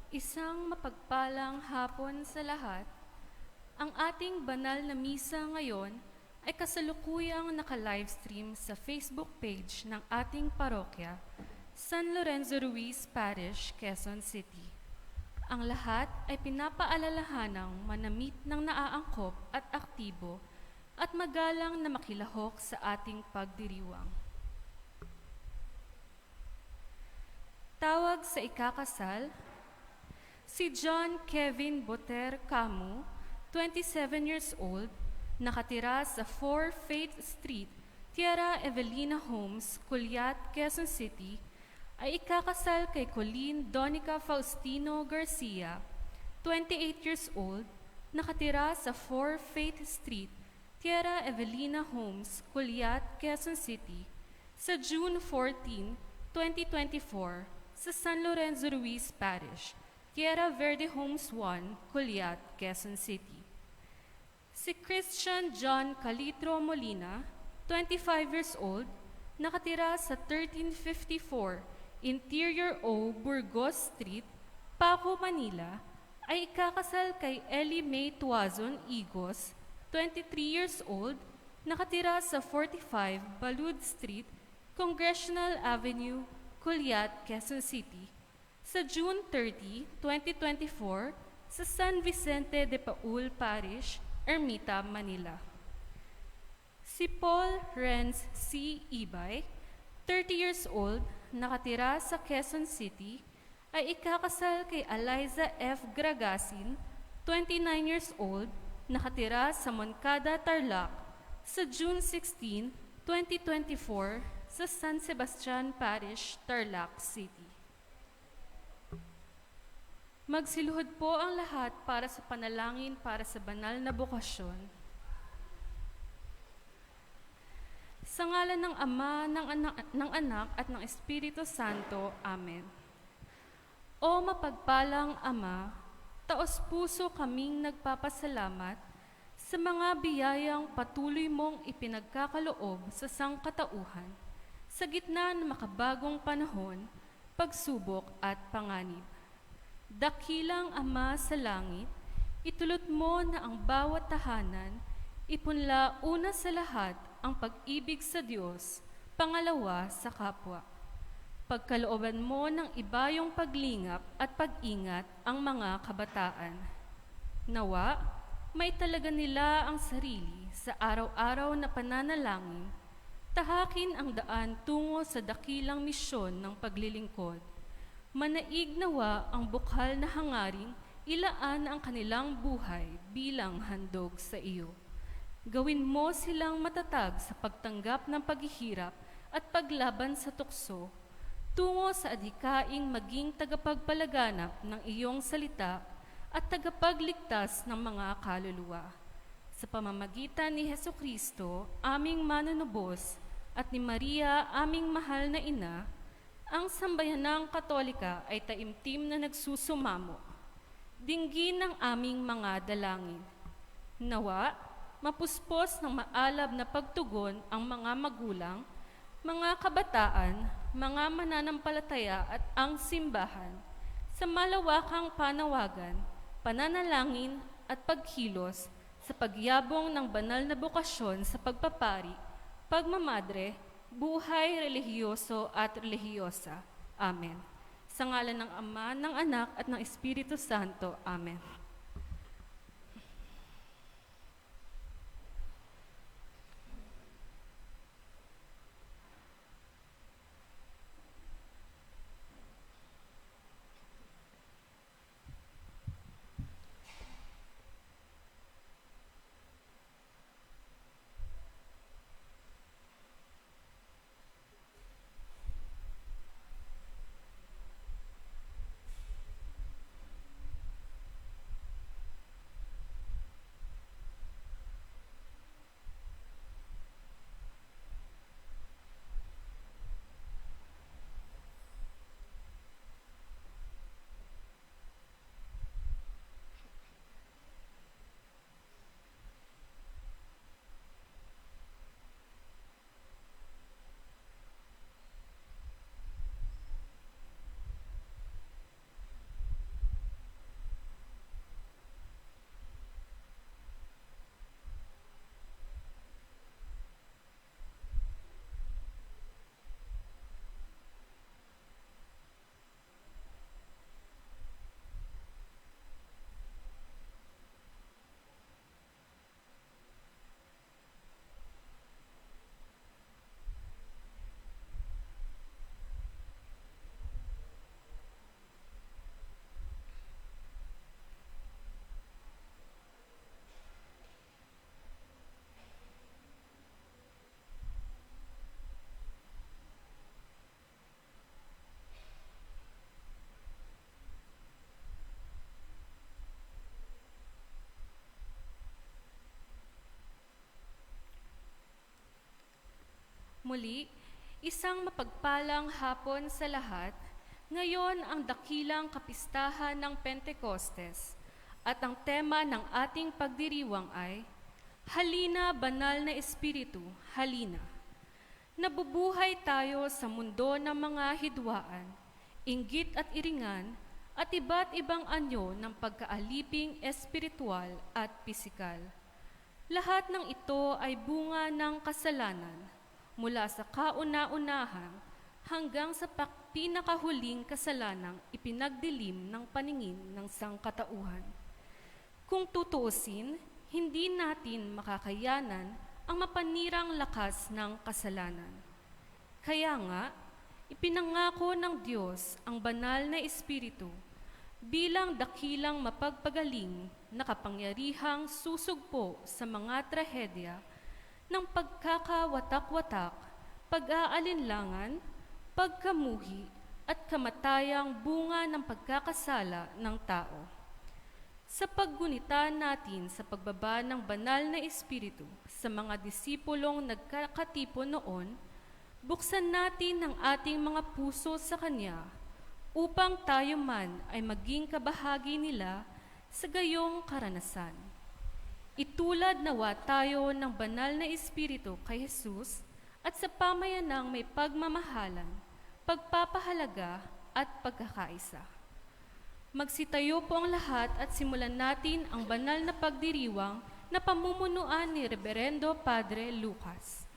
Isang mapagpalang hapon sa lahat. Ang ating banal na misa ngayon ay kasalukuyang naka-livestream sa Facebook page ng ating parokya, San Lorenzo Ruiz Parish, Quezon City. Ang lahat ay pinapaalalahanang manamit ng naaangkop at aktibo at magalang na makilahok sa ating pagdiriwang. Tawag sa ikakasal, si John Kevin Boter Camu, 27 years old, nakatira sa 4 Faith Street, Tierra Evelina Homes, Culiat, Quezon City, ay ikakasal kay Colleen Donica Faustino Garcia, 28 years old, nakatira sa 4 Faith Street, Tierra Evelina Homes, Culiat, Quezon City, sa June 14, 2024, sa San Lorenzo Ruiz Parish, Tierra Verde Homes 1, Culiat, Quezon City. Si Christian John Calitro Molina, 25 years old, nakatira sa 1354 Interior O Burgos Street, Paco, Manila, ay ikakasal kay Ellie May Tuazon Igos, 23 years old, nakatira sa 45 Balud Street, Congressional Avenue, Culiat, Quezon City, sa June 30, 2024, sa San Vicente de Paul Parish, Ermita, Manila. Si Paul Renz C. Ibay, 30 years old, nakatira sa Quezon City, ay ikakasal kay Eliza F. Gragasin, 29 years old, nakatira sa Moncada, Tarlac, sa June 16, 2024, sa San Sebastian Parish, Tarlac City. Magsiluhod po ang lahat para sa panalangin para sa banal na bokasyon. Sa ngalan ng Ama, ng Anak at ng Espiritu Santo. Amen. O mapagpalang Ama, taos-puso kaming nagpapasalamat sa mga biyayang patuloy mong ipinagkakaloob sa sangkatauhan sa gitna ng makabagong panahon, pagsubok at panganib. Dakilang Ama sa langit, itulot mo na ang bawat tahanan, ipunla una sa lahat ang pag-ibig sa Diyos, pangalawa sa kapwa. Pagkalooban mo ng ibayong paglingap at pag-ingat ang mga kabataan. Nawa, may talaga nila ang sarili sa araw-araw na pananalangin, tahakin ang daan tungo sa dakilang misyon ng paglilingkod. Manaig nawa ang bukal na hangaring ilaan ang kanilang buhay bilang handog sa iyo. Gawin mo silang matatag sa pagtanggap ng paghihirap at paglaban sa tukso, tungo sa adhikaing maging tagapagpalaganap ng iyong salita at tagapagligtas ng mga kaluluwa. Sa pamamagitan ni Hesukristo, aming manunubos, at ni Maria, aming mahal na ina, ang sambayanang Katolika ay taimtim na nagsusumamo. Dinggin ng aming mga dalangin. Nawa, mapuspos ng maalab na pagtugon ang mga magulang, mga kabataan, mga mananampalataya at ang simbahan sa malawakang panawagan, pananalangin at pagkilos sa pagyabong ng banal na bokasyon sa pagpapari, pagmamadre, buhay relihiyoso at relihiyosa. Amen. Sa ngalan ng Ama, ng Anak at ng Espiritu Santo. Amen. Muli, isang mapagpalang hapon sa lahat. Ngayon ang dakilang kapistahan ng Pentecostes at ang tema ng ating pagdiriwang ay Halina, Banal na Espiritu, Halina. Nabubuhay tayo sa mundo ng mga hidwaan, inggit at iringan, at iba't ibang anyo ng pagkaaliping espiritual at pisikal. Lahat ng ito ay bunga ng kasalanan, mula sa kauna-unahan hanggang sa pinakahuling kasalanang ipinagdilim ng paningin ng sangkatauhan. Kung tutuusin, hindi natin makakayanan ang mapanirang lakas ng kasalanan. Kaya nga, ipinangako ng Diyos ang banal na Espiritu bilang dakilang mapagpagaling na kapangyarihang susugpo sa mga trahedya ng pagkakawatak-watak, pag-aalinlangan, pagkamuhi, at kamatayang bunga ng pagkakasala ng tao. Sa paggunita natin sa pagbaba ng banal na Espiritu sa mga disipulong nagkakatipon noon, buksan natin ang ating mga puso sa Kanya upang tayo man ay maging kabahagi nila sa gayong karanasan. Itulad nawa tayo ng banal na Espiritu kay Jesus at sa pamayanang may pagmamahalan, pagpapahalaga at pagkakaisa. Magsitayo po ang lahat at simulan natin ang banal na pagdiriwang na pamumunuan ni Reverendo Padre Lucas.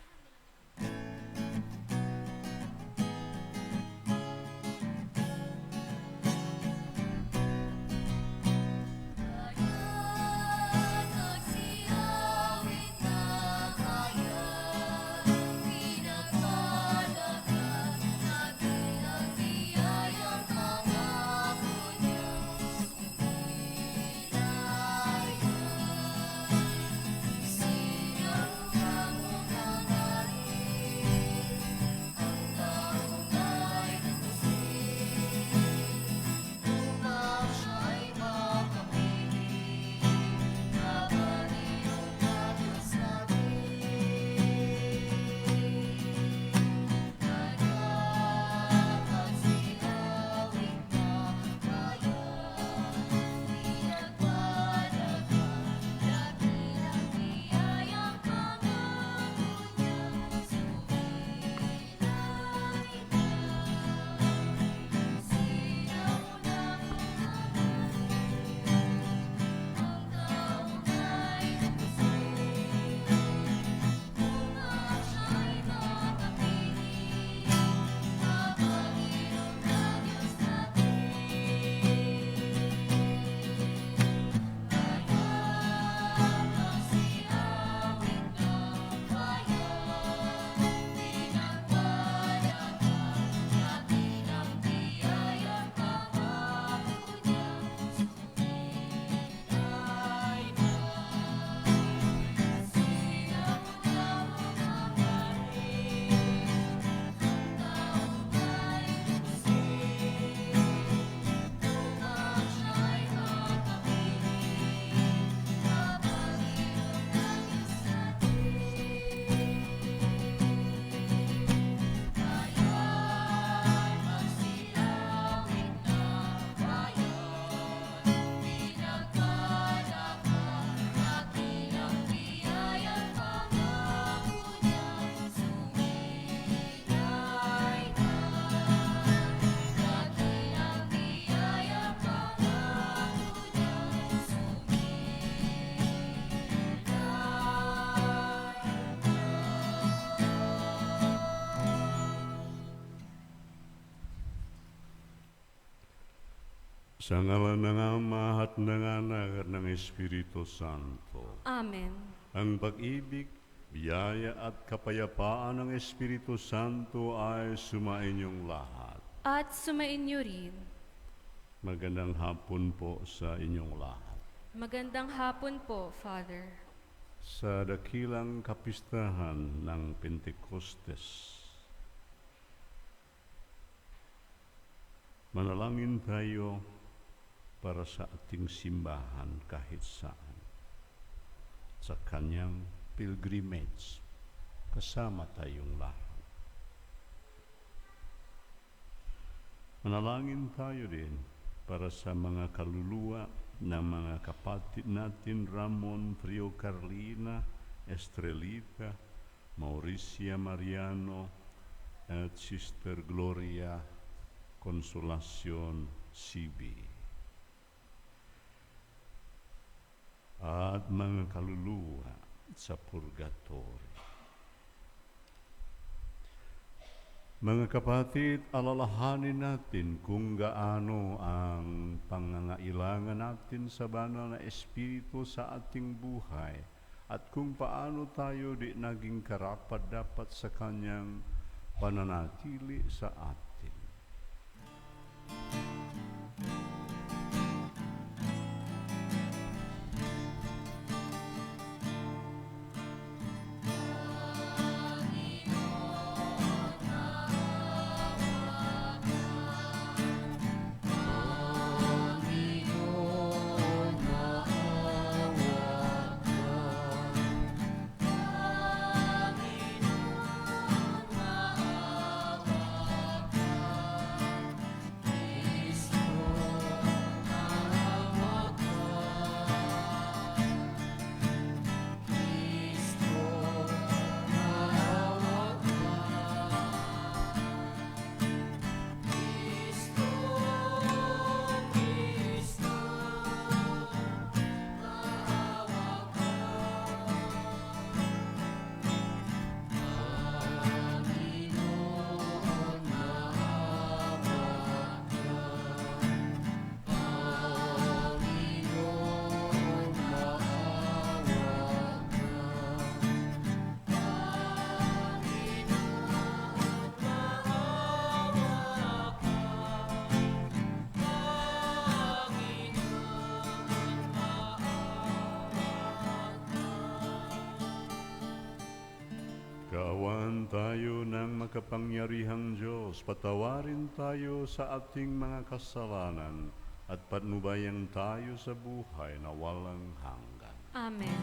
Sa ngalan ng Ama at ng Anak at ng Espiritu Santo. Amen. Ang pag-ibig, biyaya at kapayapaan ng Espiritu Santo ay sumainyong lahat. At sumainyo rin. Magandang hapon po sa inyong lahat. Magandang hapon po, Father. Sa dakilang kapistahan ng Pentecostes, manalangin tayo para sa ating simbahan kahit saan. Sa kanyang pilgrimage, kasama tayong lahat. Manalangin tayo din para sa mga kaluluwa ng mga kapatid natin Ramon Trio Carlina, Estrelita, Mauricia Mariano, at Sister Gloria Consolacion CB. At mga kaluluwa sa purgatorio. Mga kapatid, alalahanin natin kung gaano ang pangangailangan natin sa banal na Espiritu sa ating buhay at kung paano tayo di naging karapat-dapat sa Kanyang pananatili sa atin. Kaawaan tayo ng makapangyarihang Diyos, patawarin tayo sa ating mga kasalanan at patnubayan tayo sa buhay na walang hanggan. Amen.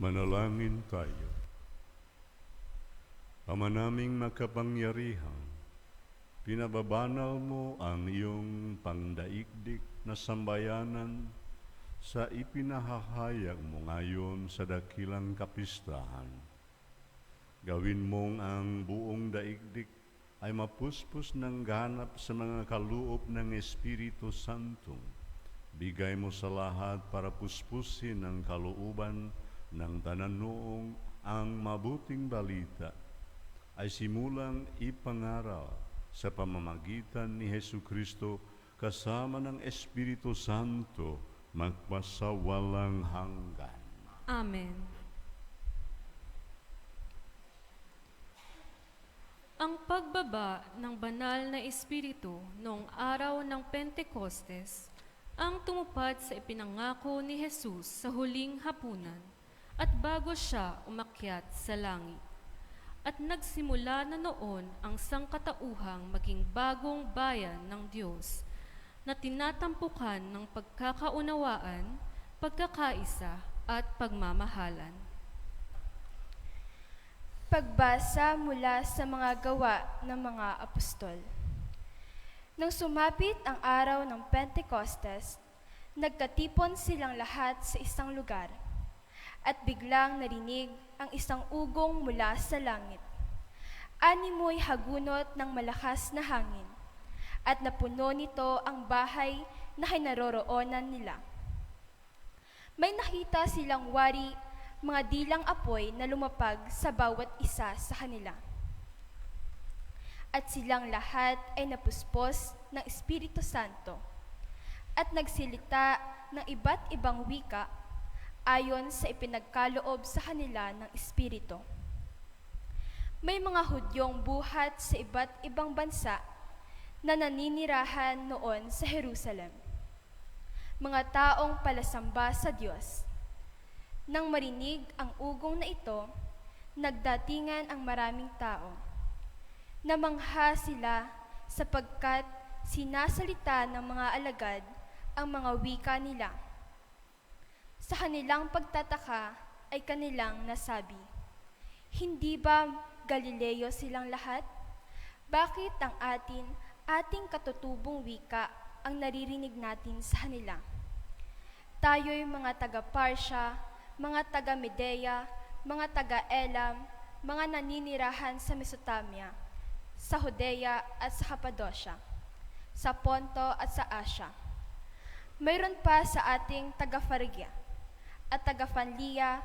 Manalangin tayo. Ama naming makapangyarihan, pinababanal mo ang iyong pangdaigdig na sambayanan sa ipinahahayag mo ngayon sa dakilang kapistahan. Gawin mong ang buong daigdig ay mapuspos ng ganap sa mga kaloob ng Espiritu Santo. Bigay mo sa lahat para puspusin ang kalooban ng tanan noong ang mabuting balita ay simulang ipangaral sa pamamagitan ni Jesucristo kasama ng Espiritu Santo magpasawalang hanggan. Amen. Ang pagbaba ng banal na espiritu noong araw ng Pentekostes ang tumupad sa ipinangako ni Jesus sa huling hapunan at bago siya umakyat sa langit. At nagsimula na noon ang sangkatauhang maging bagong bayan ng Diyos na tinatampukan ng pagkakaunawaan, pagkakaisa at pagmamahalan. Pagbasa mula sa mga gawa ng mga apostol. Nang sumapit ang araw ng Pentecostes, nagkatipon silang lahat sa isang lugar, at biglang narinig ang isang ugong mula sa langit. Animoy hagunot ng malakas na hangin, at napuno nito ang bahay na kinaroroonan nila. May nakita silang wari, mga dilang apoy na lumapag sa bawat isa sa kanila. At silang lahat ay napuspos ng Espiritu Santo at nagsilita ng iba't ibang wika ayon sa ipinagkaloob sa kanila ng Espiritu. May mga Hudyong buhat sa iba't ibang bansa na naninirahan noon sa Jerusalem, mga taong palasamba sa Diyos. Nang marinig ang ugong na ito, nagdatingan ang maraming tao. Namangha sila sapagkat sinasalita ng mga alagad ang mga wika nila. Sa kanilang pagtataka ay kanilang nasabi, "Hindi ba Galileo silang lahat? Bakit ang ating katutubong wika ang naririnig natin sa kanila? Tayo'y mga taga-Parsya, mga taga-Medea, mga taga-Elam, mga naninirahan sa Mesopotamia, sa Judea at sa Cappadocia, sa Ponto at sa Asia. Mayroon pa sa ating taga-Phrygia at taga-Phamlia,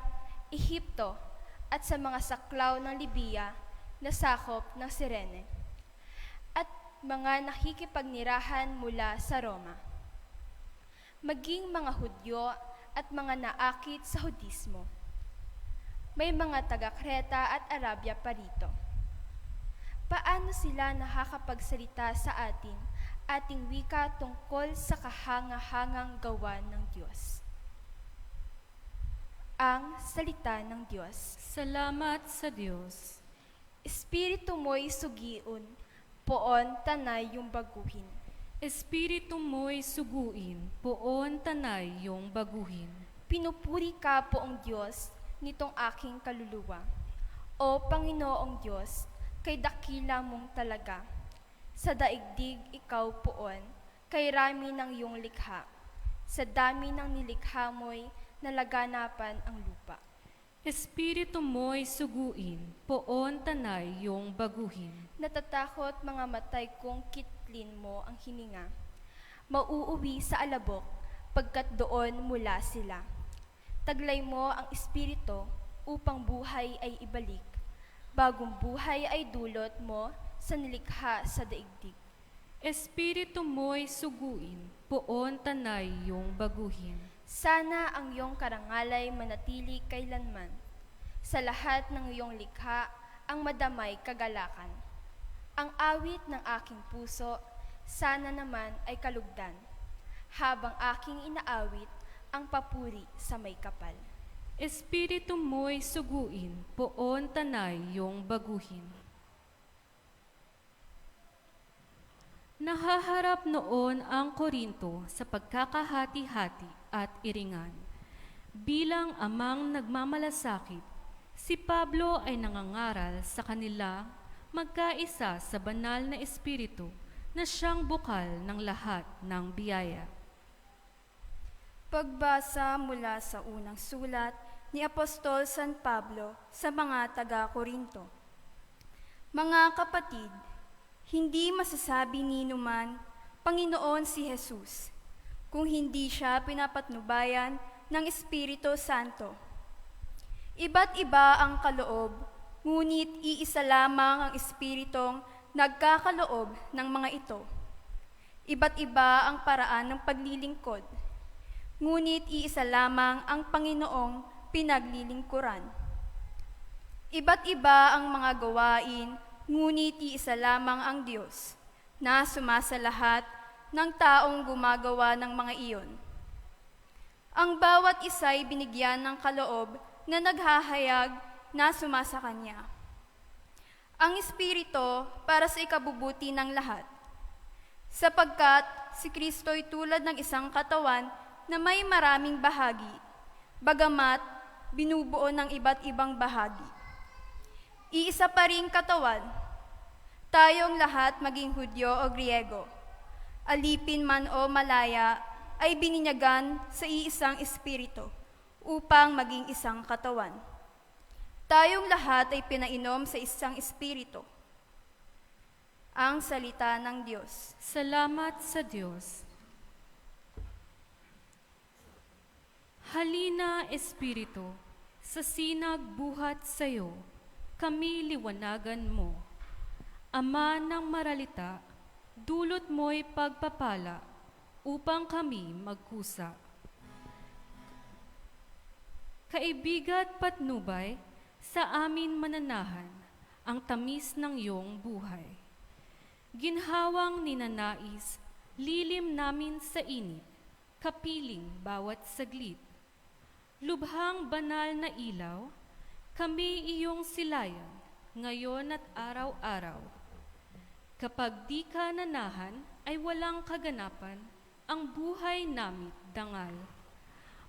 Ehipto, at sa mga saklaw ng Libya na sakop ng Cirene, at mga nakikipagnirahan mula sa Roma. Maging mga Hudyo at mga naakit sa Hudismo. May mga taga-Kreta at Arabia pa rito. Paano sila nakakapagsalita sa ating wika tungkol sa kahanga-hangang gawa ng Diyos?" Ang salita ng Diyos. Salamat sa Diyos. Espiritu mo'y sugiun, poon tanay yung baguhin. Espiritu mo'y suguin, poon tanay yung baguhin. Pinupuri ka, Poong Diyos, nitong aking kaluluwa. O Panginoong Diyos, kay dakila mong talaga. Sa daigdig ikaw poon, kay rami ng iyong likha. Sa dami ng nilikha mo'y nalaganapan ang lupa. Espiritu mo'y suguin, poon tanay yung baguhin. Natatakot mga matay kong kitlin mo ang hininga. Mauuwi sa alabok, pagkat doon mula sila. Taglay mo ang espiritu upang buhay ay ibalik. Bagong buhay ay dulot mo sa nilikha sa daigdig. Espiritu mo'y suguin, poon tanay yung baguhin. Sana ang iyong karangalay manatili kailanman. Sa lahat ng iyong likha, ang madamay kagalakan. Ang awit ng aking puso, sana naman ay kalugdan, habang aking inaawit ang papuri sa may kapal. Espiritu mo'y suguin, poon tanay yung baguhin. Nahaharap noon ang Korinto sa pagkakahati-hati at iringan. Bilang amang nagmamalasakit, si Pablo ay nangangaral sa kanila magkaisa sa banal na espiritu na siyang bukal ng lahat ng biyaya. Pagbasa mula sa unang sulat ni Apostol San Pablo sa mga taga-Korinto. Mga kapatid, hindi masasabi ni numan Panginoon si Jesus kung hindi siya pinapatnubayan ng Espiritu Santo. Iba't iba ang kaloob, ngunit iisa lamang ang Espiritong nagkakaloob ng mga ito. Iba't iba ang paraan ng paglilingkod, ngunit iisa lamang ang Panginoong pinaglilingkuran. Iba't iba ang mga gawain, ngunit iisa lamang ang Diyos na sumasalahat ng taong gumagawa ng mga iyon. Ang bawat isa'y binigyan ng kaloob na naghahayag na sumasa Kanya. Ang Espiritu para sa ikabubuti ng lahat, sapagkat si Kristo'y tulad ng isang katawan na may maraming bahagi, bagamat binubuo ng iba't ibang bahagi. Iisa pa ring katawan, tayong lahat maging Hudyo o Griego, alipin man o malaya, ay bininyagan sa iisang Espiritu upang maging isang katawan. Tayong lahat ay pinainom sa isang Espiritu. Ang salita ng Diyos. Salamat sa Diyos. Halina, Espiritu, sa sinag buhat sa'yo, kami liwanagan mo. Ama ng maralita, dulot mo'y pagpapala upang kami magkusa. Kaibigat patnubay, sa amin mananahan ang tamis ng iyong buhay. Ginhawang ninanais, lilim namin sa init, kapiling bawat saglit. Lubhang banal na ilaw, kami iyong silayan, ngayon at araw-araw. Kapag di ka nanahan, ay walang kaganapan, ang buhay namit dangal.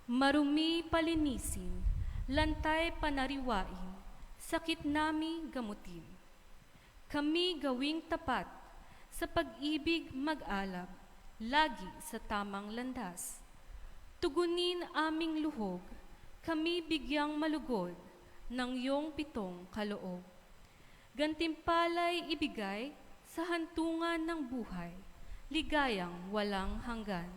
Marumi palinisin, lantay panariwain, sakit nami gamutin. Kami gawing tapat, sa pag-ibig mag-alab, lagi sa tamang landas. Tugunin aming luhog, kami bigyang malugod ng iyong pitong kaloob. Gantimpalay ibigay sa hantungan ng buhay, ligayang walang hanggan.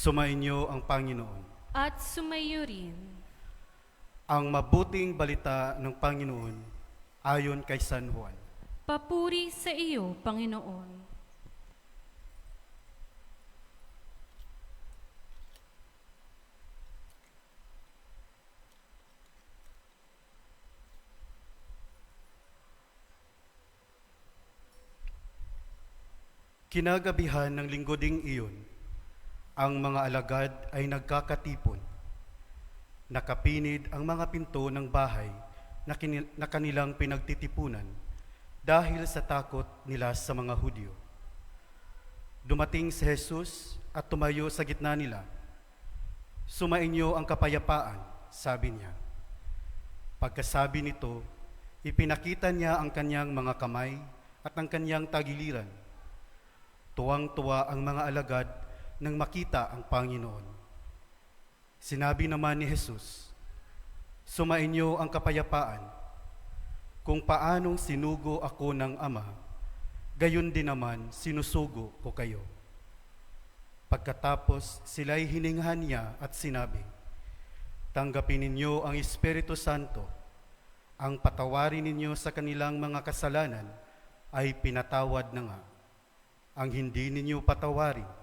Sumainyo ang Panginoon. At sumayo rin. Ang mabuting balita ng Panginoon ayon kay San Juan. Papuri sa iyo, Panginoon. Kinagabihan ng linggo ding iyon, ang mga alagad ay nagkakatipon. Nakapinid ang mga pinto ng bahay na kanilang pinagtitipunan dahil sa takot nila sa mga Hudyo. Dumating si Jesus at tumayo sa gitna nila. Sumainyo ang kapayapaan, sabi niya. Pagkasabi nito, ipinakita niya ang kanyang mga kamay at ang kanyang tagiliran. Tuwang-tuwa ang mga alagad nang makita ang Panginoon. Sinabi naman ni Jesus, sumainyo ang kapayapaan. Kung paanong sinugo ako ng Ama, gayon din naman sinusugo ko kayo. Pagkatapos sila'y hininghan niya at sinabi, tanggapin ninyo ang Espiritu Santo. Ang patawarin ninyo sa kanilang mga kasalanan ay pinatawad na nga. Ang hindi ninyo patawarin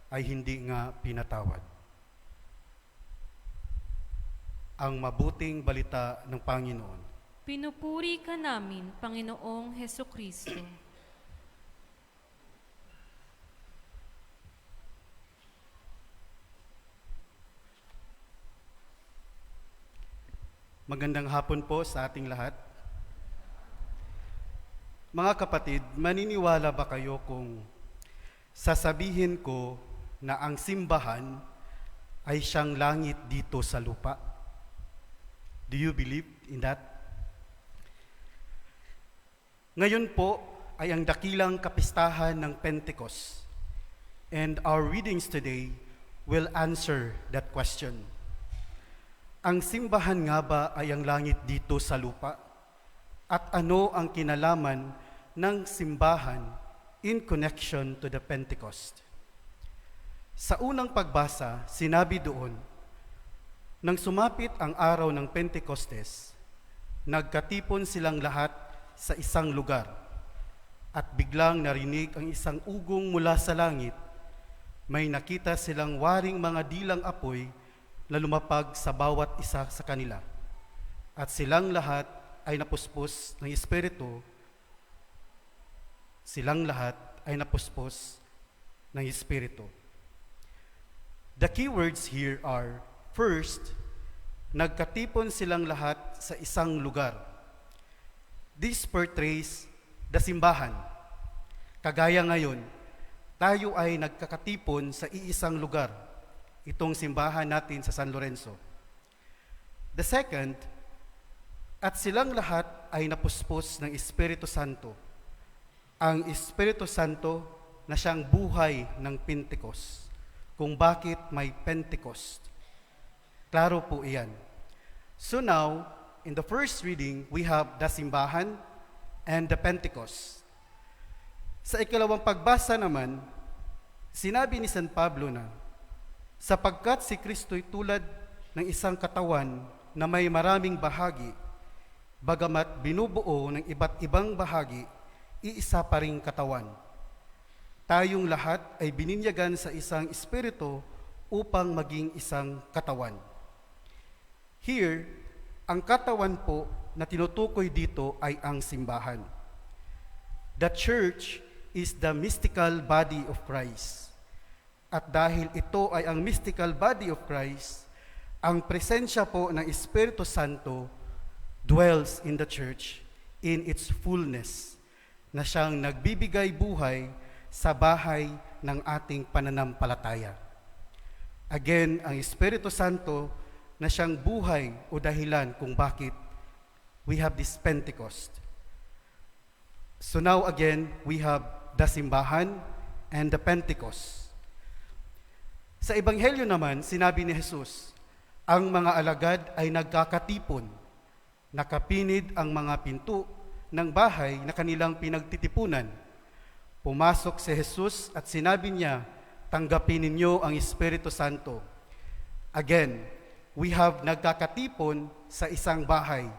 ay hindi nga pinatawad. Ang mabuting balita ng Panginoon. Pinupuri ka namin, Panginoong Hesukristo. Magandang hapon po sa ating lahat. Mga kapatid, maniniwala ba kayo kung sasabihin ko na ang simbahan ay siyang langit dito sa lupa? Do you believe in that? Ngayon po ay ang dakilang kapistahan ng Pentecost, and our readings today will answer that question. Ang simbahan nga ba ay ang langit dito sa lupa? At ano ang kinalaman ng simbahan in connection to the Pentecost? Sa unang pagbasa, sinabi doon, nang sumapit ang araw ng Pentecostes, nagkatipon silang lahat sa isang lugar, at biglang narinig ang isang ugong mula sa langit. May nakita silang waring mga dilang apoy na lumapag sa bawat isa sa kanila, at silang lahat ay napuspos ng Espiritu. Silang lahat ay napuspos ng Espiritu. The key words here are, first, nagkatipon silang lahat sa isang lugar. This portrays the simbahan. Kagaya ngayon, tayo ay nagkakatipon sa iisang lugar, itong simbahan natin sa San Lorenzo. The second, at silang lahat ay napuspos ng Espiritu Santo. Ang Espiritu Santo na siyang buhay ng Pentecost. Kung bakit may Pentecost. Klaro po iyan. So now, in the first reading, we have the simbahan and the Pentecost. Sa ikalawang pagbasa naman, sinabi ni San Pablo na, sapagkat si Kristo'y tulad ng isang katawan na may maraming bahagi, bagamat binubuo ng iba't ibang bahagi, iisa pa ring katawan. Tayong lahat ay bininyagan sa isang espiritu upang maging isang katawan. Here, ang katawan po na tinutukoy dito ay ang simbahan. The church is the mystical body of Christ. At dahil ito ay ang mystical body of Christ, ang presensya po ng Espiritu Santo dwells in the church in its fullness, na siyang nagbibigay buhay sa bahay ng ating pananampalataya. Again, ang Espiritu Santo na siyang buhay o dahilan kung bakit we have this Pentecost. So now again, we have the simbahan and the Pentecost. Sa Ebanghelyo naman, sinabi ni Jesus, ang mga alagad ay nagkakatipon, nakapinid ang mga pinto ng bahay na kanilang pinagtitipunan. Pumasok si Jesus at sinabi niya, tanggapin ninyo ang Espiritu Santo. Again, we have nagkakatipon sa isang bahay,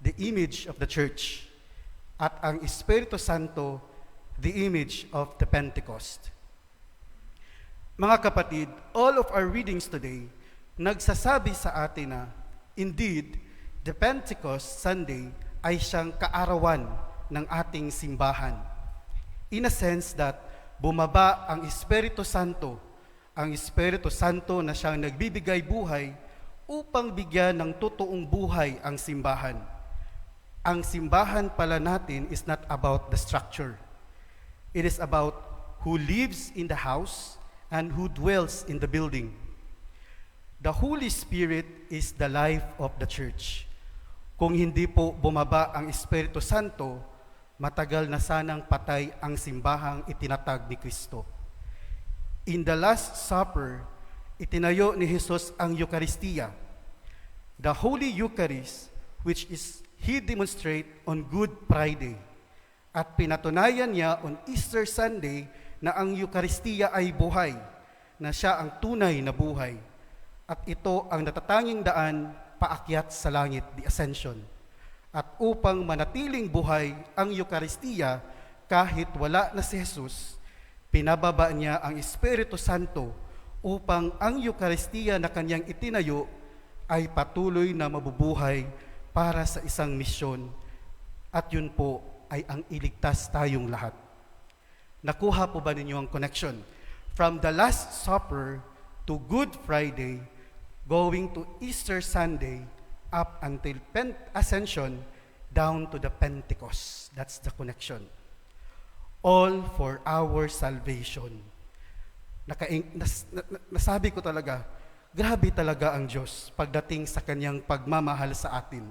the image of the church, at ang Espiritu Santo, the image of the Pentecost. Mga kapatid, all of our readings today nagsasabi sa atin na, indeed, the Pentecost Sunday ay siyang kaarawan ng ating simbahan. In a sense that bumaba ang Espiritu Santo na siyang nagbibigay buhay upang bigyan ng totoong buhay ang simbahan. Ang simbahan pala natin is not about the structure. It is about who lives in the house and who dwells in the building. The Holy Spirit is the life of the church. Kung hindi po bumaba ang Espiritu Santo, matagal na sanang patay ang simbahang itinatag ni Kristo. In the Last Supper, itinayo ni Jesus ang Eucharistia, the Holy Eucharist, which is He demonstrate on Good Friday. At pinatunayan niya on Easter Sunday na ang Eucharistia ay buhay, na siya ang tunay na buhay. At ito ang natatanging daan paakyat sa langit, the Ascension. At upang manatiling buhay ang Eucharistia, kahit wala na si Jesus, pinababa niya ang Espiritu Santo upang ang Eucharistia na kanyang itinayo ay patuloy na mabubuhay para sa isang misyon. At yun po ay ang iligtas tayong lahat. Nakuha po ba ninyo ang connection? From the Last Supper to Good Friday, going to Easter Sunday, up until Ascension, down to the Pentecost. That's the connection. All for our salvation. Nasabi ko talaga, grabe talaga ang Diyos pagdating sa kanyang pagmamahal sa atin.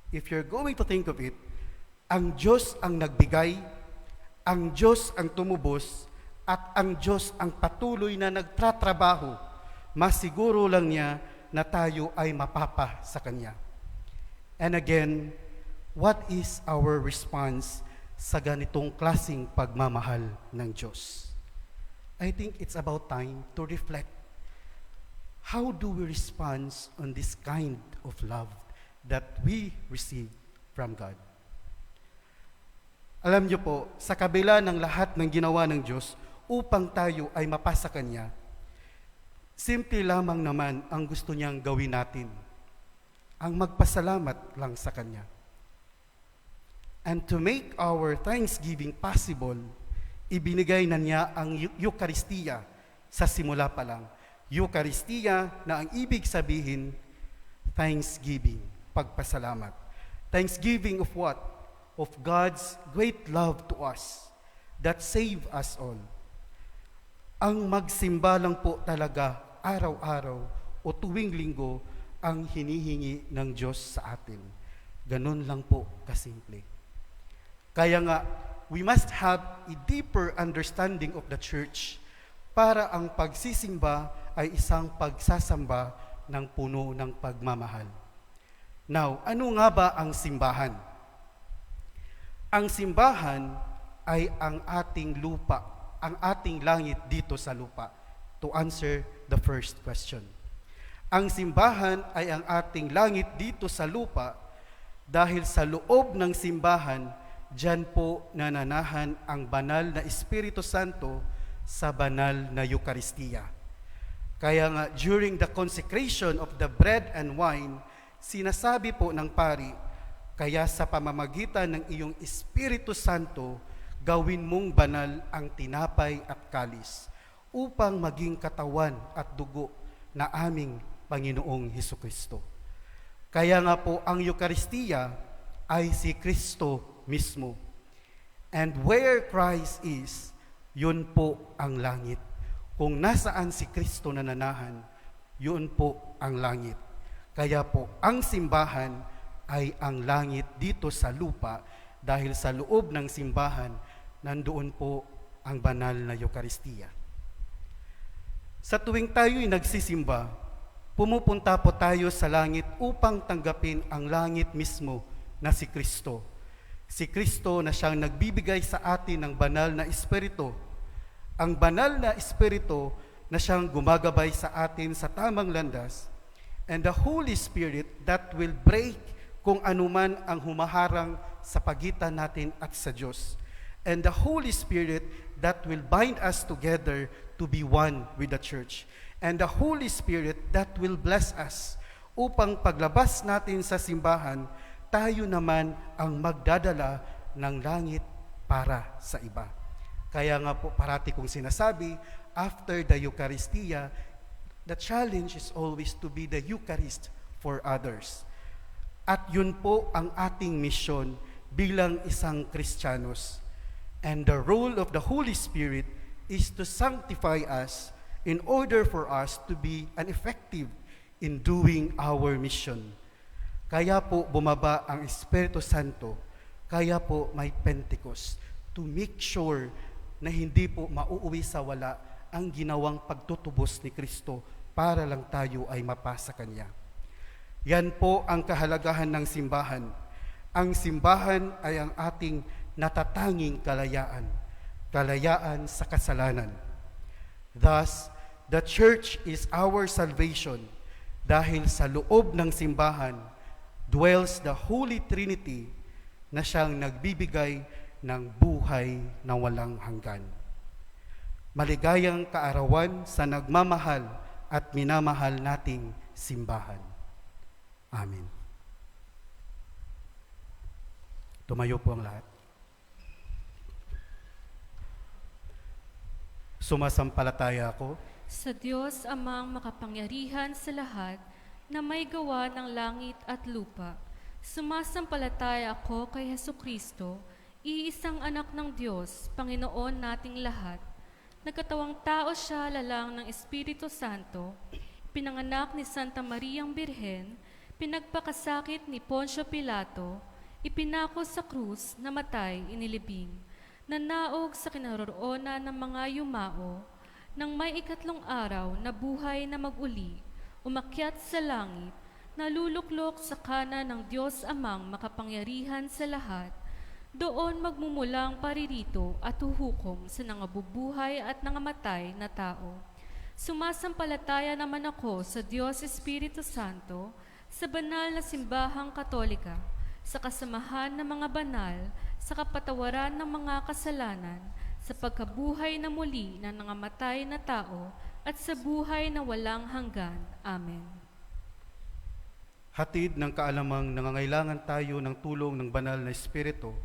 If you're going to think of it, ang Diyos ang nagbigay, ang Diyos ang tumubos, at ang Diyos ang patuloy na nagtatrabaho, masiguro lang niya na tayo ay mapapa sa Kanya. And again, what is our response sa ganitong klaseng pagmamahal ng Diyos? I think it's about time to reflect. How do we respond on this kind of love that we receive from God? Alam niyo po, sa kabila ng lahat ng ginawa ng Diyos upang tayo ay mapasa Kanya, simple lamang naman ang gusto niyang gawin natin, ang magpasalamat lang sa Kanya. And to make our thanksgiving possible, ibinigay na niya ang Eucharistia sa simula pa lang. Eucharistia na ang ibig sabihin, thanksgiving, pagpasalamat. Thanksgiving of what? Of God's great love to us that save us all. Ang magsimba lang po talaga araw-araw o tuwing linggo ang hinihingi ng Diyos sa atin. Ganun lang po kasimple. Kaya nga, we must have a deeper understanding of the church para ang pagsisimba ay isang pagsasamba ng puno ng pagmamahal. Now, ano nga ba ang simbahan? Ang simbahan ay ang ating lupa, ang ating langit dito sa lupa. To answer the first question. Ang simbahan ay ang ating langit dito sa lupa dahil sa loob ng simbahan, diyan po nananahan ang banal na Espiritu Santo sa banal na Eucharistia. Kaya nga, during the consecration of the bread and wine, sinasabi po ng pari, kaya sa pamamagitan ng iyong Espiritu Santo, gawin mong banal ang tinapay at kalis upang maging katawan at dugo na aming Panginoong Hesukristo. Kaya nga po ang Eucharistia ay si Kristo mismo. And where Christ is, yun po ang langit. Kung nasaan si Kristo nananahan, yun po ang langit. Kaya po ang simbahan ay ang langit dito sa lupa dahil sa loob ng simbahan, nandoon po ang banal na Eucharistia. Sa tuwing tayo'y nagsisimba, pumupunta po tayo sa langit upang tanggapin ang langit mismo na si Kristo. Si Kristo na siyang nagbibigay sa atin ng banal na Espiritu. Ang banal na Espiritu na siyang gumagabay sa atin sa tamang landas. And the Holy Spirit that will break kung anuman ang humaharang sa pagitan natin at sa Diyos. And the Holy Spirit that will bind us together to be one with the church. And the Holy Spirit that will bless us upang paglabas natin sa simbahan, tayo naman ang magdadala ng langit para sa iba. Kaya nga po parati kong sinasabi, after the Eucharistia, the challenge is always to be the Eucharist for others. At yun po ang ating misyon bilang isang Kristiyanos. And the role of the Holy Spirit is to sanctify us in order for us to be an effective in doing our mission. Kaya po bumaba ang Espiritu Santo, kaya po may Pentecost, to make sure na hindi po mauuwi sa wala ang ginawang pagtutubos ni Kristo para lang tayo ay mapasa Kanya. Yan po ang kahalagahan ng simbahan. Ang simbahan ay ang ating natatanging kalayaan, kalayaan sa kasalanan. Thus, the church is our salvation dahil sa loob ng simbahan dwells the Holy Trinity na siyang nagbibigay ng buhay na walang hanggan. Maligayang kaarawan sa nagmamahal at minamahal nating simbahan. Amen. Tumayo po ang lahat. Sumasampalataya ako Sa Diyos amang makapangyarihan sa lahat na may gawa ng langit at lupa, Sumasampalataya ako kay Hesukristo, iisang anak ng Diyos, Panginoon nating lahat. Nagkatawang tao siya lalang ng Espiritu Santo, pinanganak ni Santa Mariang Birhen, pinagpakasakit ni Poncio Pilato, ipinako sa krus, namatay, inilibing, nanaog sa kinaroroonan ng mga yumao, nang may ikatlong araw na buhay na mag-uli, umakyat sa langit, naluluklok sa kanan ng Diyos Amang makapangyarihan sa lahat, doon magmumulang paririto at huhukom sa nangabubuhay at nangamatay na tao. Sumasampalataya naman ako sa Diyos Espiritu Santo, sa banal na simbahang katolika, sa kasamahan ng mga banal, sa kapatawaran ng mga kasalanan, sa pagkabuhay na muli ng nangamatay na tao, at sa buhay na walang hanggan. Amen. Hatid ng kaalamang nangangailangan tayo ng tulong ng banal na Espiritu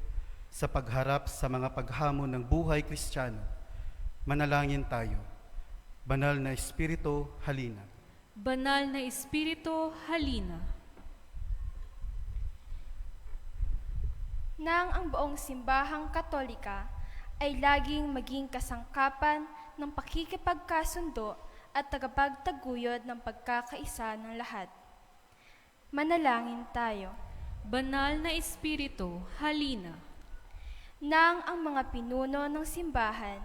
sa pagharap sa mga paghamon ng buhay Kristiyano. Manalangin tayo. Banal na Espiritu, halina. Banal na Espiritu, halina. Nang ang buong simbahang katolika ay laging maging kasangkapan ng pakikipagkasundo at tagapagtaguyod ng pagkakaisa ng lahat. Manalangin tayo. Banal na Espiritu, halina. Nang ang mga pinuno ng simbahan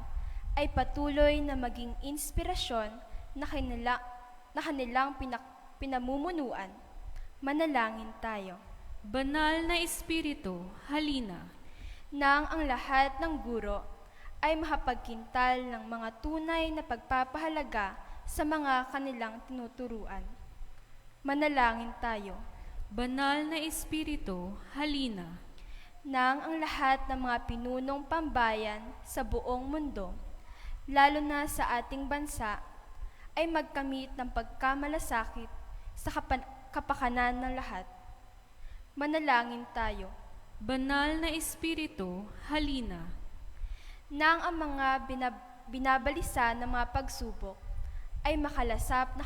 ay patuloy na maging inspirasyon na kanilang pinamumunuan, manalangin tayo. Banal na Espiritu, halina. Nang ang lahat ng guro ay mahapagkintal ng mga tunay na pagpapahalaga sa mga kanilang tinuturuan, manalangin tayo. Banal na Espiritu, halina. Nang ang lahat ng mga pinunong pambayan sa buong mundo, lalo na sa ating bansa, ay magkamit ng pagkamalasakit sa kapakanan ng lahat, manalangin tayo. Banal na Espiritu, halina. Nang ang mga binabalisa ng mga pagsubok ay makalasap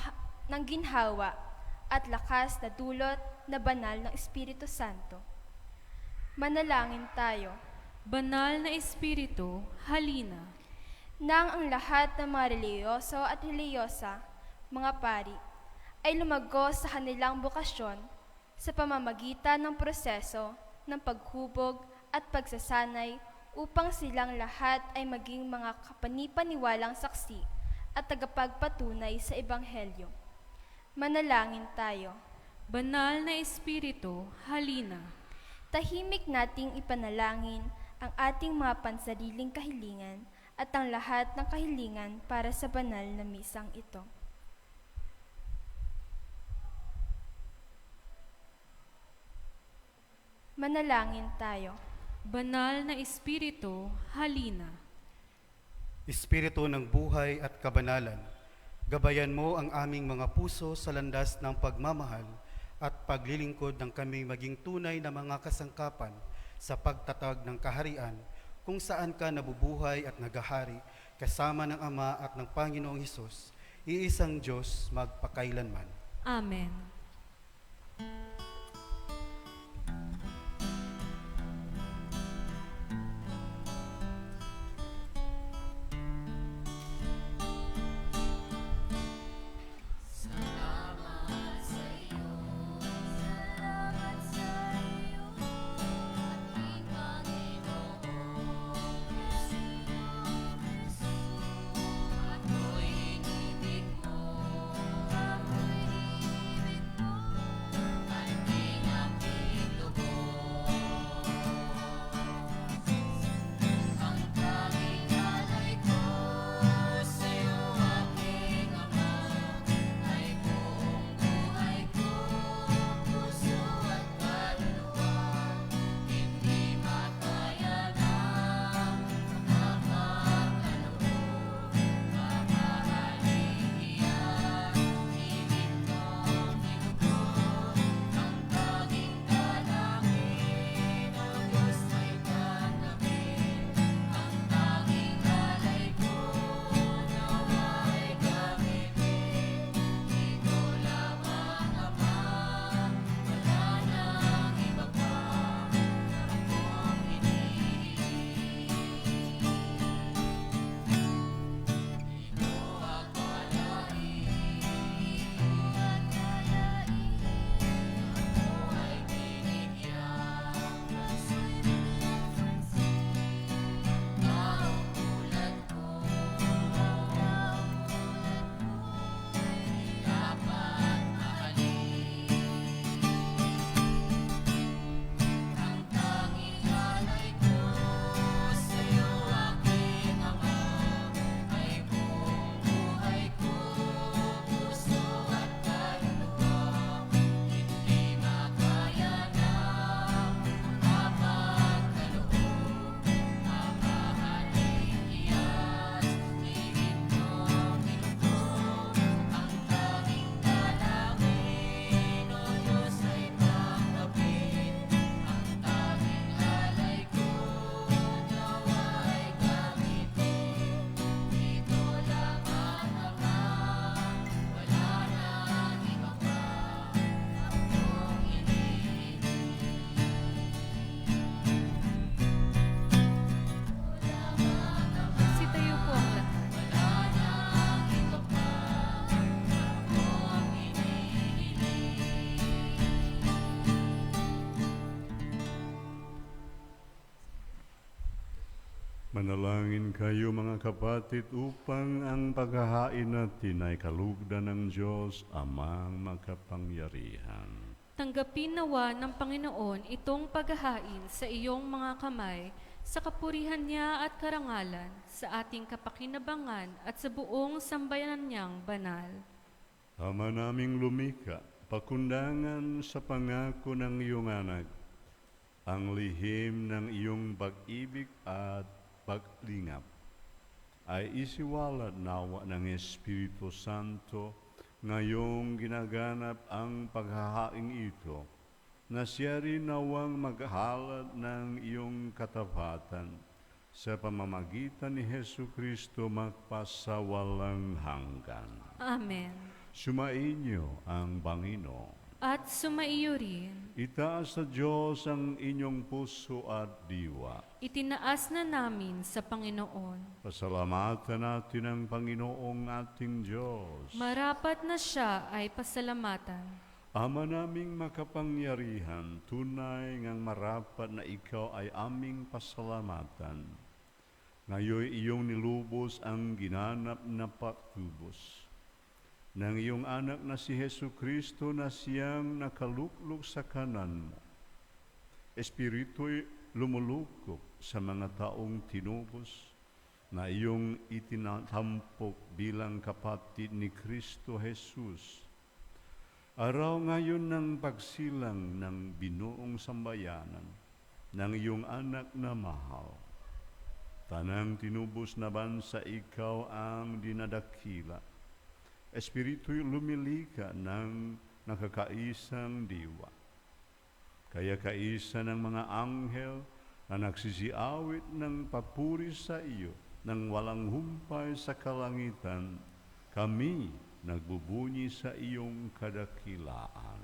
ng ginhawa at lakas na dulot na banal ng Espiritu Santo, manalangin tayo. Banal na Espiritu, halina. Nang ang lahat ng mga reliyoso at reliyosa, mga pari, ay lumago sa kanilang bukasyon sa pamamagitan ng proseso ng paghubog at pagsasanay upang silang lahat ay maging mga kapanipaniwalang saksi at tagapagpatunay sa Ebanghelyo. Manalangin tayo. Banal na Espiritu, halina. Tahimik nating ipanalangin ang ating mga pansariling kahilingan at ang lahat ng kahilingan para sa banal na misang ito. Manalangin tayo. Banal na Espiritu, halina. Espiritu ng buhay at kabanalan, gabayan mo ang aming mga puso sa landas ng pagmamahal at paglilingkod ng kami maging tunay na mga kasangkapan sa pagtatag ng kaharian kung saan ka nabubuhay at nagahari kasama ng Ama at ng Panginoong Hesus, iisang Diyos magpakailanman. Amen. Manalangin kayo mga kapatid upang ang paghahain natin ay kalugdan ng Diyos amang makapangyarihan. Tanggapin nawa ng Panginoon itong paghahain sa iyong mga kamay sa kapurihan niya at karangalan, sa ating kapakinabangan at sa buong sambayanan niyang banal. Ama naming lumika, pakundangan sa pangako ng iyong anak, ang lihim ng iyong pag-ibig at paglingap ay isiwalat nawa ng Espiritu Santo ngayong ginaganap ang paghahaing ito, na siya rin nawang maghalat ng iyong katapatan sa pamamagitan ni Hesu Kristo magpasawalang hanggan. Amen. Sumainyo ang Panginoon. At sumaiyo rin, Itaas sa Diyos ang inyong puso at diwa. itinaas na namin sa Panginoon. Pasalamatan natin ang Panginoong ating Diyos. Marapat na siya ay pasalamatan. Ama naming makapangyarihan, tunay ngang marapat na ikaw ay aming pasalamatan. Ngayon iyong nilubos ang ginanap na patubos ng iyong anak na si Hesu Kristo na siyang nakaluklok sa kanan mo. Espiritu'y lumulukok sa mga taong tinubos na iyong itinatampok bilang kapatid ni Kristo Jesus. Araw ngayon ng pagsilang ng binuong sambayanan ng iyong anak na mahal. Tanang tinubos na bansa ikaw ang dinadakila. Espiritu'y lumilika ng nakakaisang diwa. Kaya kaisa ng mga anghel na nagsisiawit ng papuri sa iyo nang walang humpay sa kalangitan, kami nagbubunyi sa iyong kadakilaan.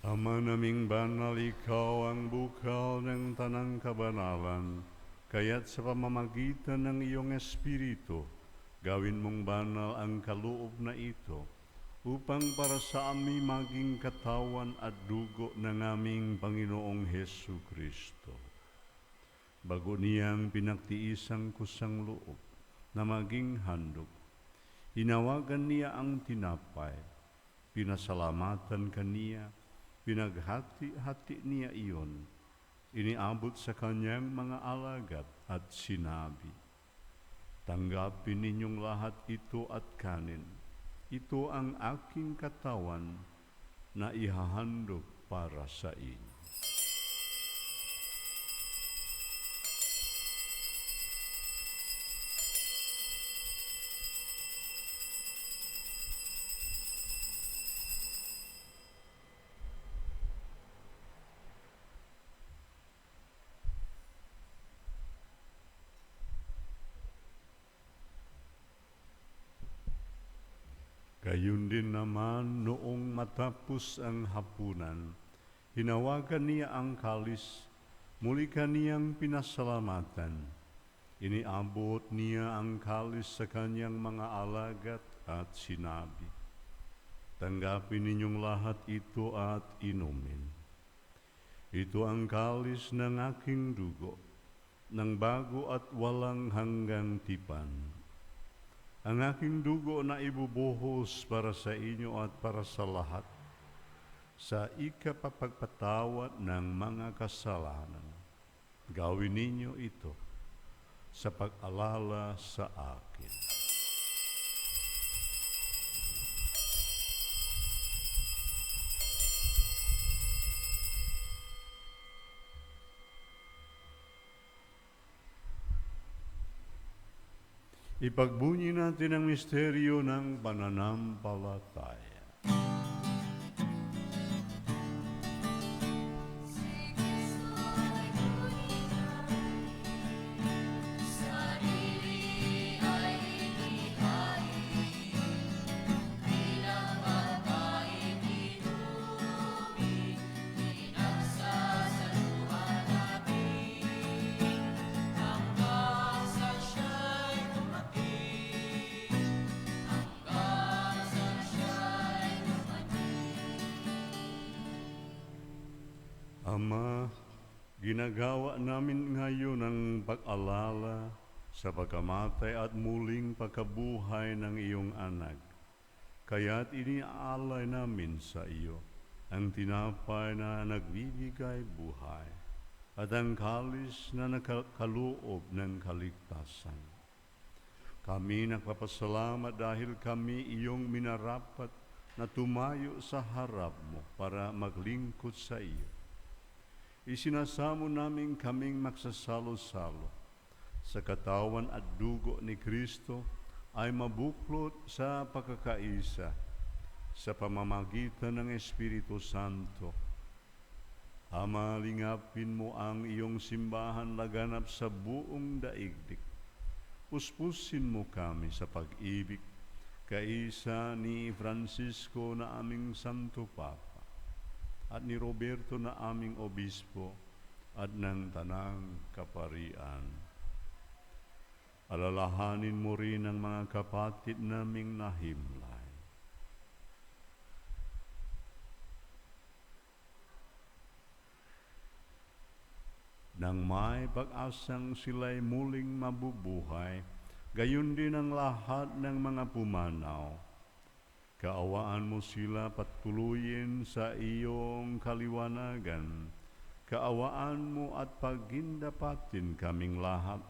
Ama naming banal, ikaw ang bukal ng tanang kabanalan, kaya't sa pamamagitan ng iyong Espiritu, gawin mong banal ang kaloob na ito, upang para sa amin maging katawan at dugo ng aming Panginoong Hesu Kristo. Bago niyang pinagtiisang kusang loob na maging handog, hinawagan niya ang tinapay, pinasalamatan kaniya, pinaghati-hati niya iyon, iniabot sa kanyang mga alagad at sinabi, "Tanggapin ninyong lahat ito at kanin. Ito ang aking katawan na ihahandog para sa inyo." Gayun din naman noong matapos ang hapunan, hinawagan niya ang kalis, muli kaniyang pinasalamatan. Iniabot niya ang kalis sa kanyang mga alagad at sinabi, "Tanggapin ninyong lahat ito at inumin. Ito ang kalis ng aking dugo, ng bago at walang hanggang tipan. Ang aking dugo na ibubuhos para sa inyo at para sa lahat, sa ikapagpatawad ng mga kasalanan. Gawin ninyo ito sa pag-alala sa akin." Ipagbunyi natin ang misteryo ng pananampalataya. Ama, ginagawa namin ngayon ang pag-alala sa pagkamatay at muling pagkabuhay ng iyong anak. Kaya't iniaalay namin sa iyo ang tinapay na nagbibigay buhay at ang kalis na nakakaloob ng kaligtasan. Kami nagpapasalamat dahil kami iyong minarapat na tumayo sa harap mo para maglingkod sa iyo. Isinasamo namin kaming magsasalo-salo sa katawan at dugo ni Kristo ay mabuklod sa pagkakaisa sa pamamagitan ng Espiritu Santo. Ama, lingapin mo ang iyong simbahan laganap sa buong daigdig. Puspusin mo kami sa pag-ibig kaisa ni Francisco na aming Santo Papa at ni Roberto na aming obispo at ng tanang kaparian. Alalahanin mo rin ang mga kapatid naming nahimlay. Nang may pag-asang sila'y muling mabubuhay, gayon din ang lahat ng mga pumanaw. Kaawaan mo sila patuloyin sa iyong kaliwanagan. Kaawaan mo at pagindapatin kaming lahat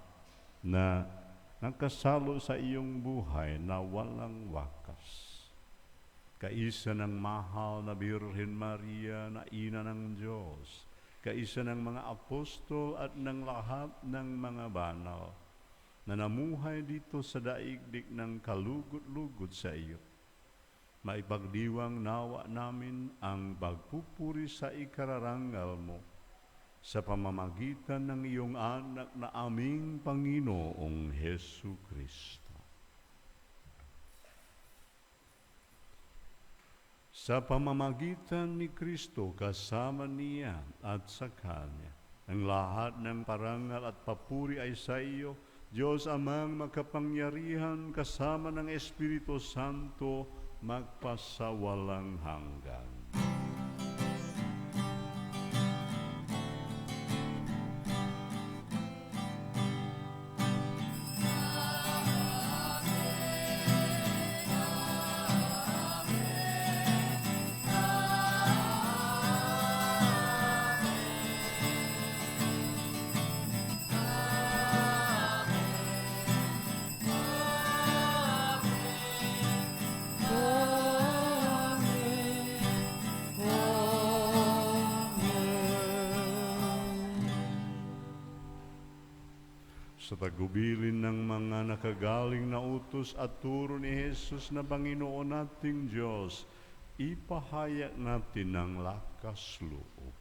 na nagkasalo sa iyong buhay na walang wakas. Kaisa ng mahal na Birhen Maria na Ina ng Diyos, kaisa ng mga apostol at ng lahat ng mga banal na namuhay dito sa daigdig ng kalugod-lugod sa iyo. Maipagdiwang nawa namin ang pagpupuri sa ikararangal mo sa pamamagitan ng iyong anak na aming Panginoong Hesu Kristo. Sa pamamagitan ni Kristo kasama niya at sa Kanya, ang lahat ng parangal at papuri ay sa iyo, Diyos Amang makapangyarihan kasama ng Espiritu Santo, magpasawalang hanggan. Sa tagubilin ng mga nakagaling na utos at turo ni Jesus na Panginoon nating Diyos, ipahayag natin ang lakas loob.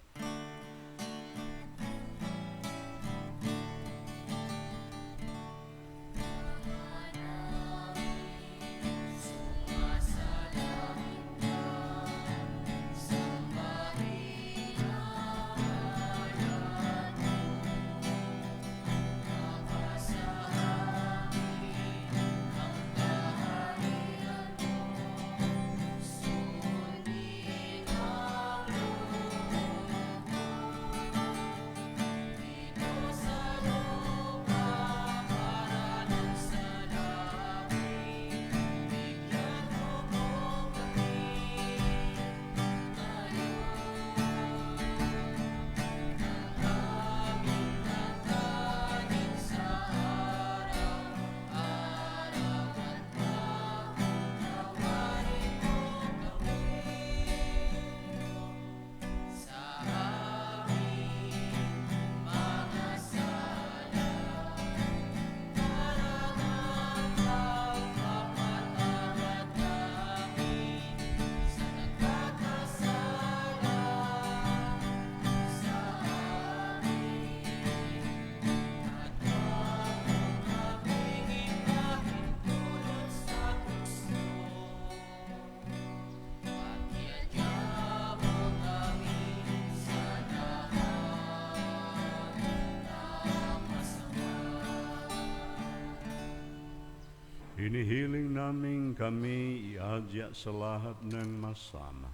Hinihiling namin kami iadya sa lahat ng masama.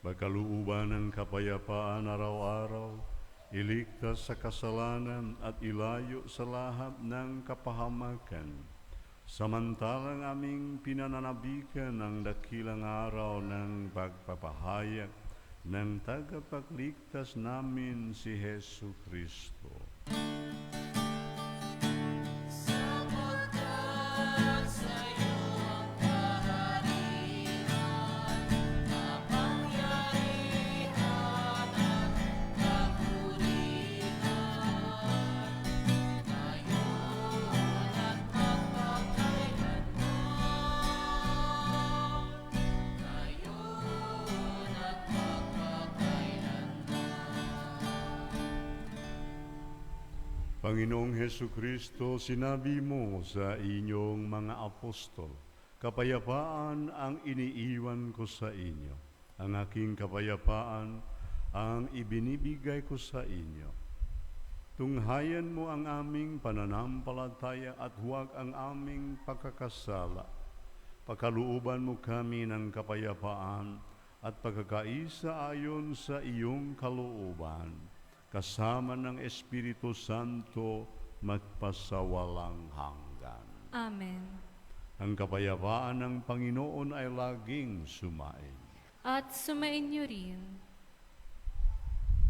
Pagkaluuban ng kapayapaan araw-araw, iligtas sa kasalanan at ilayo sa lahat ng kapahamakan. Samantalang aming pinananabikan ang dakilang araw ng pagpapahayag ng tagapagligtas namin si Hesu Kristo. Panginoong Hesu Kristo, sinabi mo sa inyong mga apostol, kapayapaan ang iniiwan ko sa inyo. Ang aking kapayapaan ang ibinibigay ko sa inyo. Tunghayan mo ang aming pananampalataya at huwag ang aming pagkakasala. Pagkalooban mo kami ng kapayapaan at pagkakaisa ayon sa iyong kalooban, kasama ng Espiritu Santo magpasawalang hanggan. Amen. Ang kapayapaan ng Panginoon ay laging sumain. At sumain niyo rin.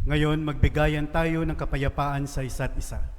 Ngayon, magbigayan tayo ng kapayapaan sa isa't isa.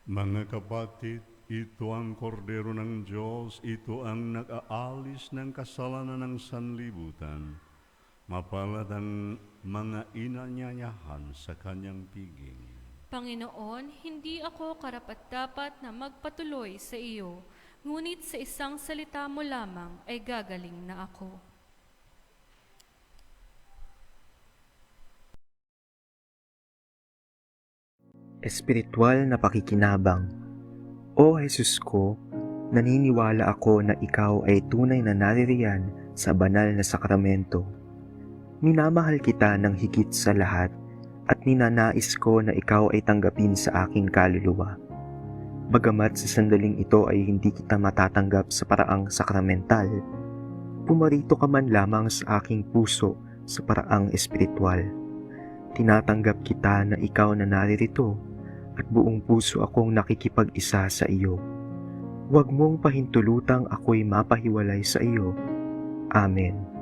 Mga kapatid, ito ang kordero ng Diyos, ito ang nag-aalis ng kasalanan ng sanlibutan. Mapalad ang mga inanyayahan sa kanyang piging. Panginoon, hindi ako karapat-dapat na magpatuloy sa iyo, ngunit sa isang salita mo lamang ay gagaling na ako. Espiritual na pakikinabang. O Jesus ko, naniniwala ako na ikaw ay tunay na naririyan sa banal na sakramento. Minamahal kita ng higit sa lahat at ninanais ko na ikaw ay tanggapin sa aking kaluluwa. Bagamat sa sandaling ito ay hindi kita matatanggap sa paraang sakramental, pumarito ka man lamang sa aking puso sa paraang espiritual. Tinatanggap kita na ikaw na naririto at buong puso akong nakikipag-isa sa iyo. Huwag mong pahintulutang ako'y mapahiwalay sa iyo. Amen.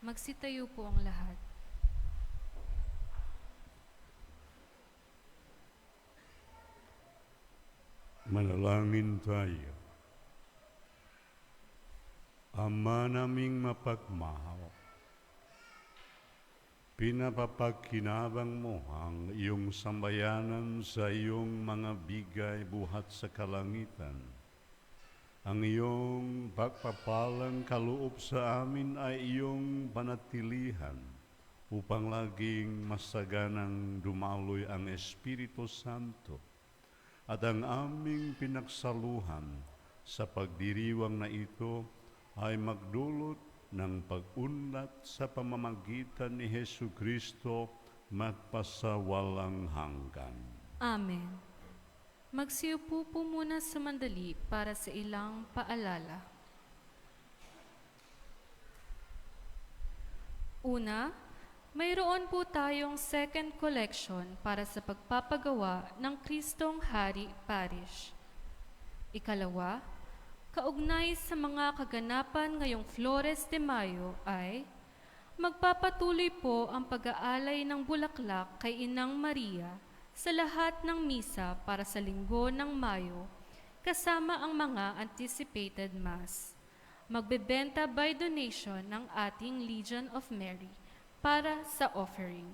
Magsitayo po ang lahat. Manalangin tayo. Ama naming mapagmahal, pinapapagkinabang mo ang iyong sambayanan sa iyong mga bigay buhat sa kalangitan. Ang iyong pagpapalang kaloob sa amin ay iyong panatilihan upang laging masaganang dumaloy ang Espiritu Santo at ang aming pinagsaluhan sa pagdiriwang na ito ay magdulot ng pag-unlad sa pamamagitan ni Hesu Kristo magpasawalang hanggan. Amen. Magsiupo po muna sa mandali para sa ilang paalala. Una, mayroon po tayong second collection para sa pagpapagawa ng Kristong Hari Parish. Ikalawa, kaugnay sa mga kaganapan ngayong Flores de Mayo ay magpapatuloy po ang pag-aalay ng bulaklak kay Inang Maria sa lahat ng misa para sa Linggo ng Mayo, kasama ang mga anticipated Mass. Magbebenta by donation ng ating Legion of Mary para sa offering.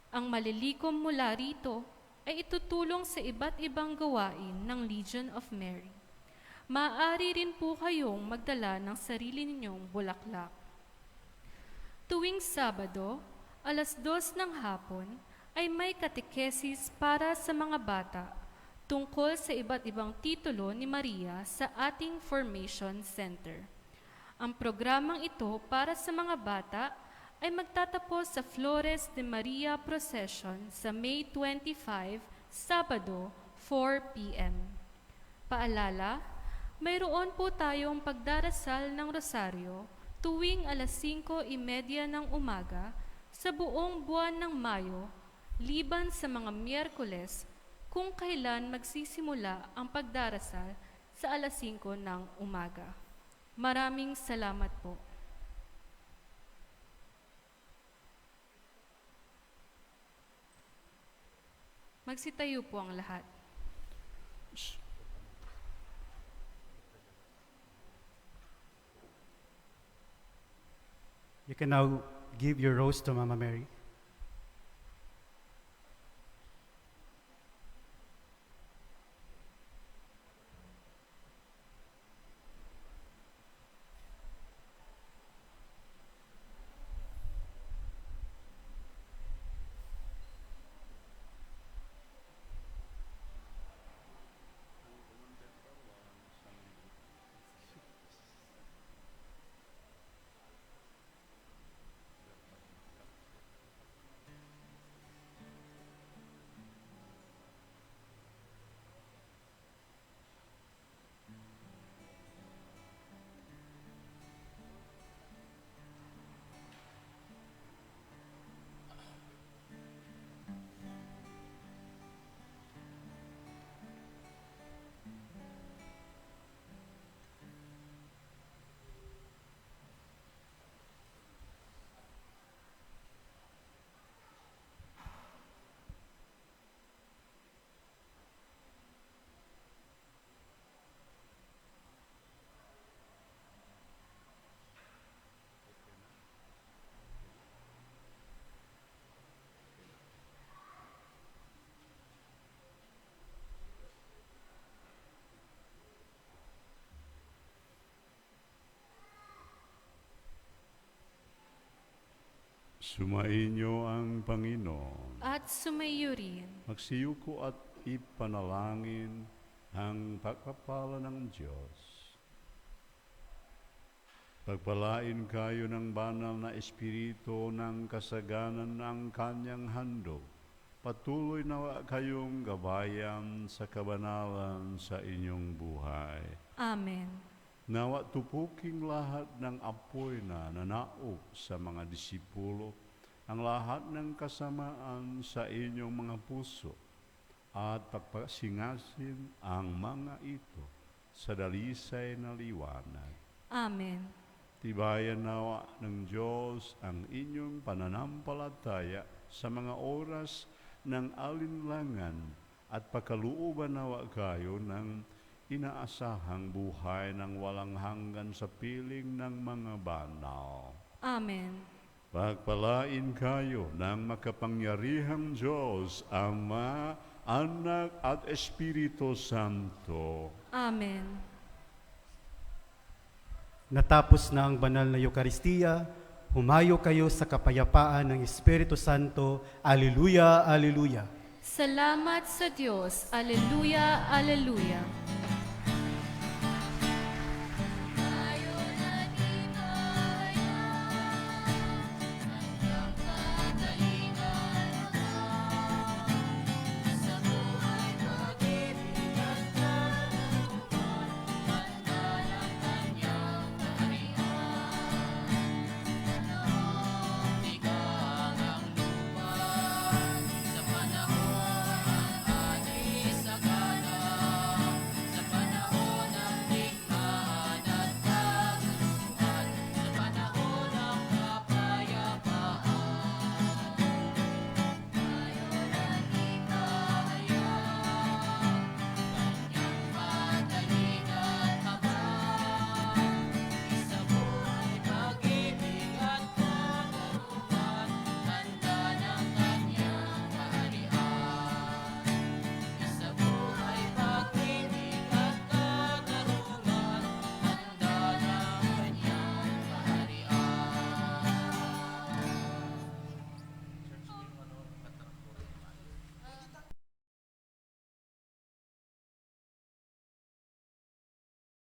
Ang malilikom mula rito ay itutulong sa iba't ibang gawain ng Legion of Mary. Maaari rin po kayong magdala ng sarili ninyong bulaklak. Tuwing Sabado, 2:00 ng hapon, ay may katekesis para sa mga bata tungkol sa iba't ibang titulo ni Maria sa ating Formation Center. Ang programang ito para sa mga bata ay magtatapos sa Flores de Maria Procession sa May 25, Sabado, 4 p.m. Paalala, mayroon po tayong pagdarasal ng rosaryo tuwing 5:30 ng umaga sa buong buwan ng Mayo, liban sa mga Miyerkules kung kailan magsisimula ang pagdarasal sa 5:00 ng umaga. Maraming salamat po. Magsitayo po ang lahat. You can now give your rose to Mama Mary. Sumainyo ang Panginoon. At sumayo rin. Magsiyuko at ipanalangin ang pagpapala ng Diyos. Pagpalain kayo ng banal na Espiritu ng kasaganan ng kanyang handog. Patuloy na kayong gabayan sa kabanalan sa inyong buhay. Amen. Nawa tupuking lahat ng apoy na nanaog sa mga disipulo, ang lahat ng kasamaan sa inyong mga puso, at pagpasingasin ang mga ito sa dalisay na liwanag. Amen. Tibayan nawa ng Diyos ang inyong pananampalataya sa mga oras ng alinlangan at pagkalooban nawa kayo ng inaasahang buhay ng walang hanggan sa piling ng mga banal. Amen. Pagpalain kayo ng makapangyarihang Diyos, Ama, Anak at Espiritu Santo. Amen. Natapos na ang banal na Eukaristiya, humayo kayo sa kapayapaan ng Espiritu Santo. Alleluia, alleluia. Salamat sa Diyos. Aleluya, aleluya.